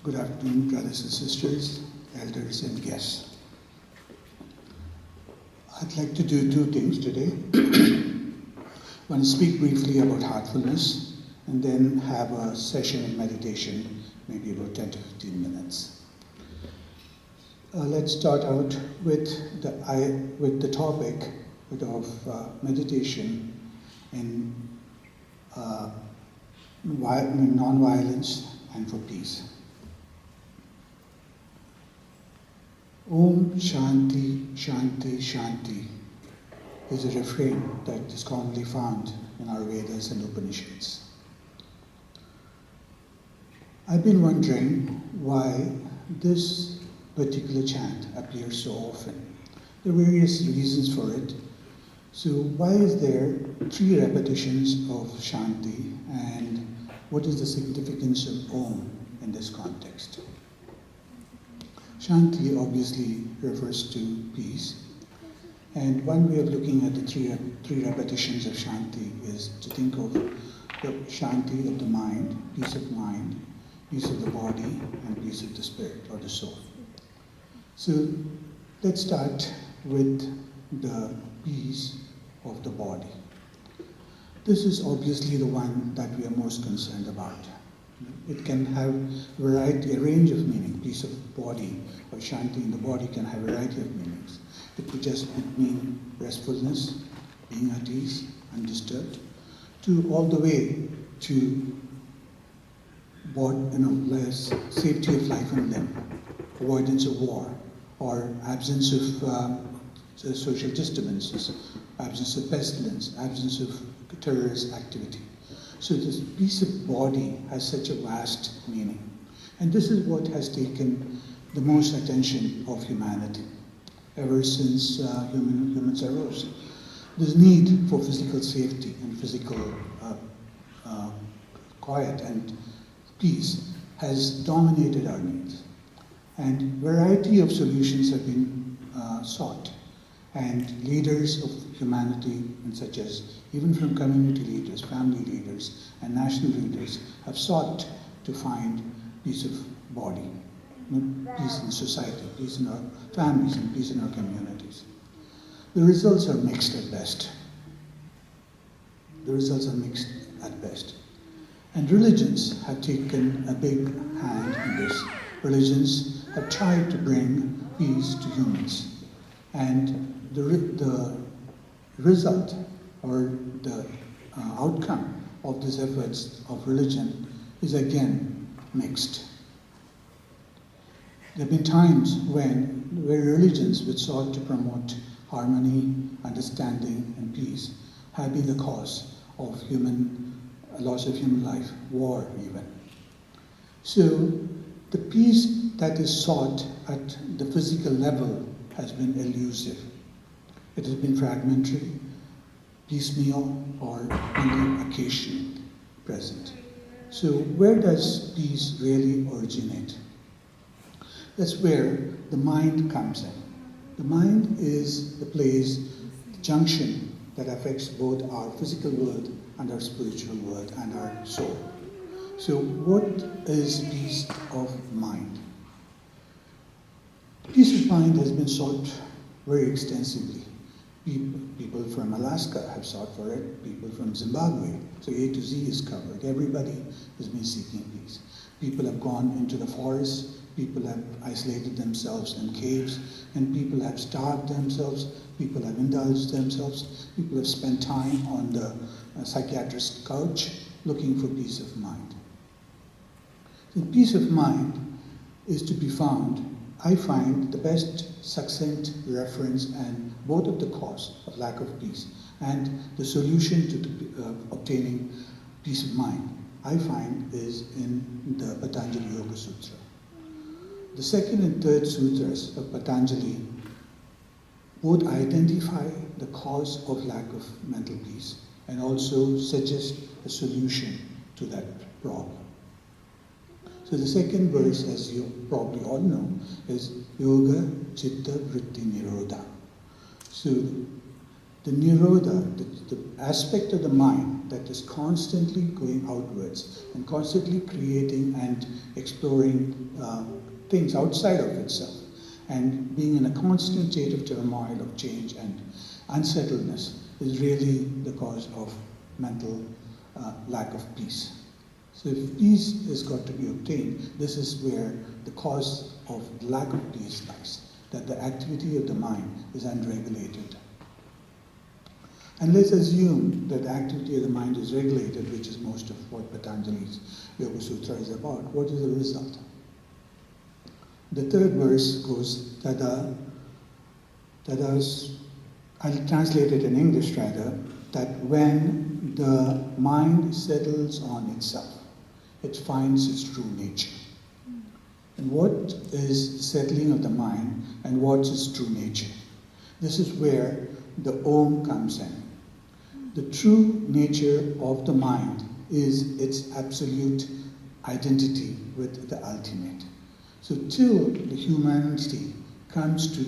Good afternoon, brothers and sisters, elders and guests. I'd like to do two things today. I want to speak briefly about heartfulness and then have a session of meditation, maybe about 10 to 15 minutes. Let's start out with the topic of meditation in non-violence and for peace. Om Shanti, Shanti, Shanti is a refrain that is commonly found in our Vedas and Upanishads. I've been wondering why this particular chant appears so often. There are various reasons for it. So why is there 3 repetitions of Shanti, and what is the significance of Om in this context? Shanti obviously refers to peace, and one way of looking at the three repetitions of Shanti is to think of the Shanti of the mind, peace of the body, and peace of the spirit or the soul. So let's start with the peace of the body. This is obviously the one that we are most concerned about. It can have a range of meaning. Peace of body or Shanti in the body can have a variety of meanings. It could just mean restfulness, being at ease, undisturbed, to all the way to safety of life and limb, avoidance of war, or absence of social disturbances, absence of pestilence, absence of terrorist activity. So this peace of body has such a vast meaning. And this is what has taken the most attention of humanity ever since humans arose. This need for physical safety and physical quiet and peace has dominated our needs. And variety of solutions have been sought. And leaders of humanity, and such as even from community leaders, family leaders, and national leaders, have sought to find peace of body, peace in society, peace in our families, and peace in our communities. The results are mixed at best. And religions have taken a big hand in this. Religions have tried to bring peace to humans. And the result or the outcome of these efforts of religion is again mixed. There have been times where religions which sought to promote harmony, understanding, and peace have been the cause of loss of human life, war even. So the peace that is sought at the physical level has been elusive. It has been fragmentary, piecemeal, or only occasionally present. So where does peace really originate? That's where the mind comes in. The mind is the place, the junction that affects both our physical world and our spiritual world and our soul. So what is peace of mind? Peace of mind has been sought very extensively. People from Alaska have sought for it, people from Zimbabwe. So A to Z is covered. Everybody has been seeking peace. People have gone into the forest, people have isolated themselves in caves, and people have starved themselves, people have indulged themselves, people have spent time on the psychiatrist's couch looking for peace of mind. So peace of mind is to be found, I find, the best succinct reference and both of the cause of lack of peace and the solution to obtaining peace of mind, I find, is in the Patanjali Yoga Sutra. The second and third sutras of Patanjali both identify the cause of lack of mental peace and also suggest a solution to that problem. So the second verse, as you probably all know, is Yoga Chitta Vritti Nirodha. So the Nirodha, the aspect of the mind mind that is constantly going outwards and constantly creating and exploring things outside of itself, and being in a constant state of turmoil, of change and unsettledness, is really the cause of mental lack of peace. So if peace has got to be obtained, this is where the cause of lack of peace lies, that the activity of the mind is unregulated. And let's assume that the activity of the mind is regulated, which is most of what Patanjali's Yoga Sutra is about. What is the result? The third verse goes, I'll translate it in English rather, that when the mind settles on itself, it finds its true nature. And what is settling of the mind and what's its true nature? This is where the Om comes in. The true nature of the mind is its absolute identity with the ultimate. So till the humanity comes to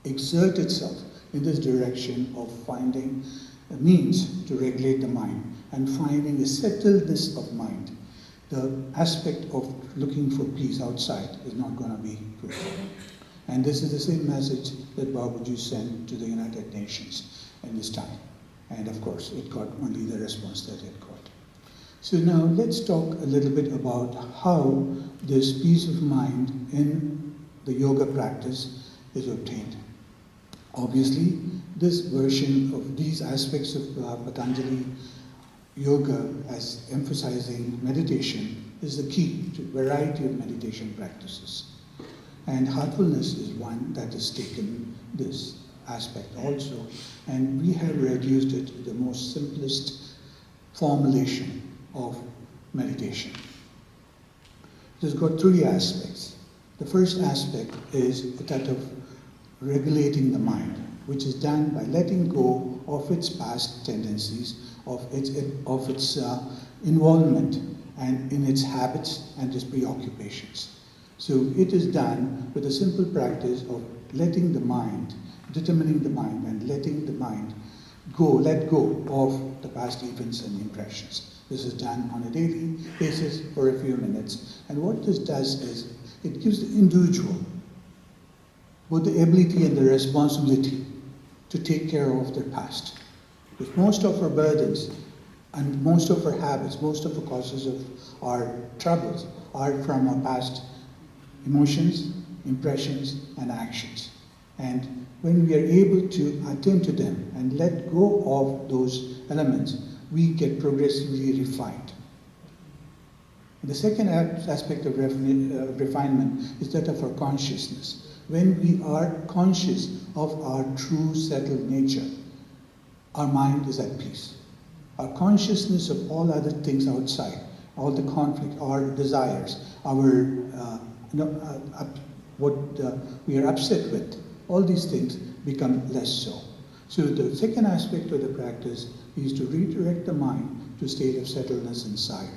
exert itself in this direction of finding a means to regulate the mind and finding a settledness of mind, the aspect of looking for peace outside is not going to be fruitful. And this is the same message that Babaji sent to the United Nations in this time. And of course, it got only the response that it got. So now let's talk a little bit about how this peace of mind in the yoga practice is obtained. Obviously, this version of these aspects of Patanjali Yoga as emphasizing meditation is the key to a variety of meditation practices. And heartfulness is one that has taken this aspect also, and we have reduced it to the most simplest formulation of meditation. It has got three aspects. The first aspect is that of regulating the mind, which is done by letting go of its past tendencies, of its involvement and in its habits and its preoccupations. So it is done with a simple practice of letting the mind, determining the mind and letting the mind let go of the past events and impressions. This is done on a daily basis for a few minutes. And what this does is it gives the individual both the ability and the responsibility to take care of their past. Because most of our burdens and most of our habits, most of the causes of our troubles are from our past emotions, impressions, and actions. And when we are able to attend to them and let go of those elements, we get progressively refined. The second aspect of refinement is that of our consciousness. When we are conscious of our true settled nature, our mind is at peace. Our consciousness of all other things outside, all the conflict, our desires, what we are upset with, all these things become less so. So the second aspect of the practice is to redirect the mind to a state of settledness inside.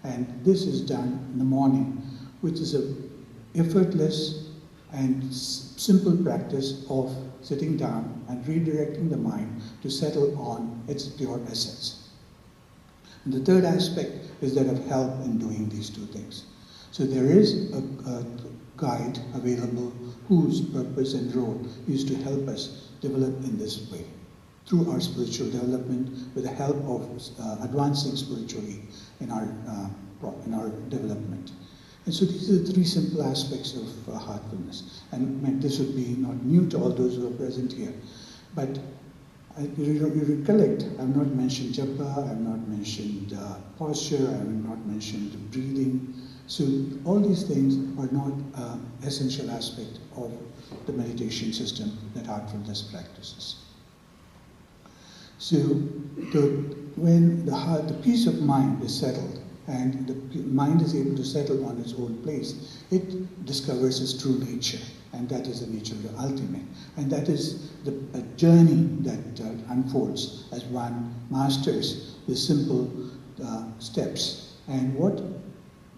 And this is done in the morning, which is an effortless and simple practice of sitting down and redirecting the mind to settle on its pure essence. And the third aspect is that of help in doing these two things. So there is a guide available whose purpose and role is to help us develop in this way through our spiritual development with the help of advancing spiritually in our development. And so these are the three simple aspects of heartfulness. And this would be not new to all those who are present here. But you recollect, I have not mentioned japa, I have not mentioned posture, I have not mentioned breathing. So all these things are not essential aspect of the meditation system that heartfulness practices. So when the peace of mind is settled, and the mind is able to settle on its own place, it discovers its true nature, and that is the nature of the ultimate. And that is a journey that unfolds as one masters the simple steps. And what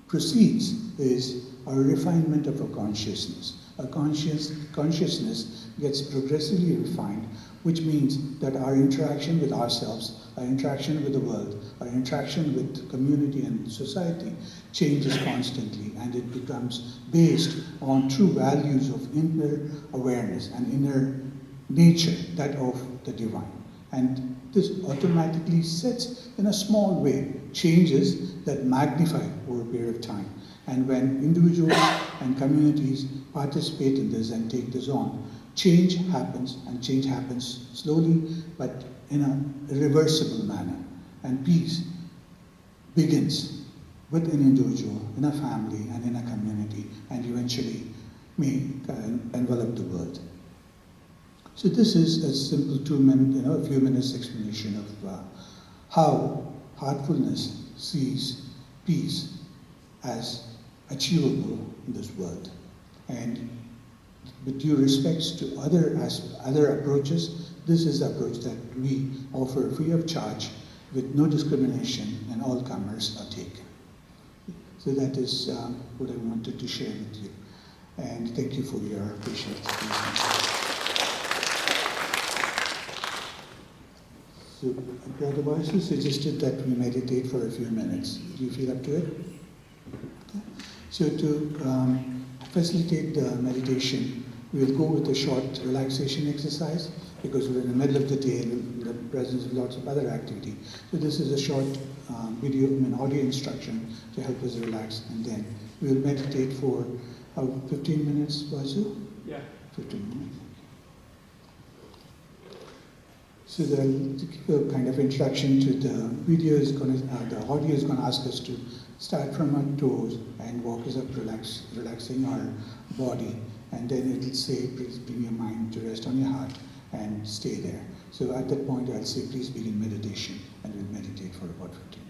proceeds is a refinement of our consciousness. Our consciousness gets progressively refined which means that our interaction with ourselves, our interaction with the world, our interaction with community and society changes constantly, and it becomes based on true values of inner awareness and inner nature, that of the divine. And this automatically sets, in a small way, changes that magnify over a period of time. And when individuals and communities participate in this and take this on, change happens, and change happens slowly, but in a irreversible manner. And peace begins with an individual, in a family, and in a community, and eventually may envelop the world. So this is a simple a few minutes explanation of how heartfulness sees peace as achievable in this world. And with due respects to other approaches, this is the approach that we offer free of charge, with no discrimination, and all comers are taken. So that is what I wanted to share with you. And thank you for your patience. So Brother Basu suggested that we meditate for a few minutes. Do you feel up to it? Okay. So to facilitate the meditation, we'll go with a short relaxation exercise, because we're in the middle of the day and we're in the presence of lots of other activity. So this is a short audio instruction to help us relax, and then we'll meditate for 15 minutes, Basu? Yeah. 15 minutes. So the kind of introduction to the video is the audio is going to ask us to start from our toes and walk us up, relaxing our body, and then it will say, please bring your mind to rest on your heart and stay there. So at that point, I'll say, please begin meditation, and we'll meditate for about 15 minutes.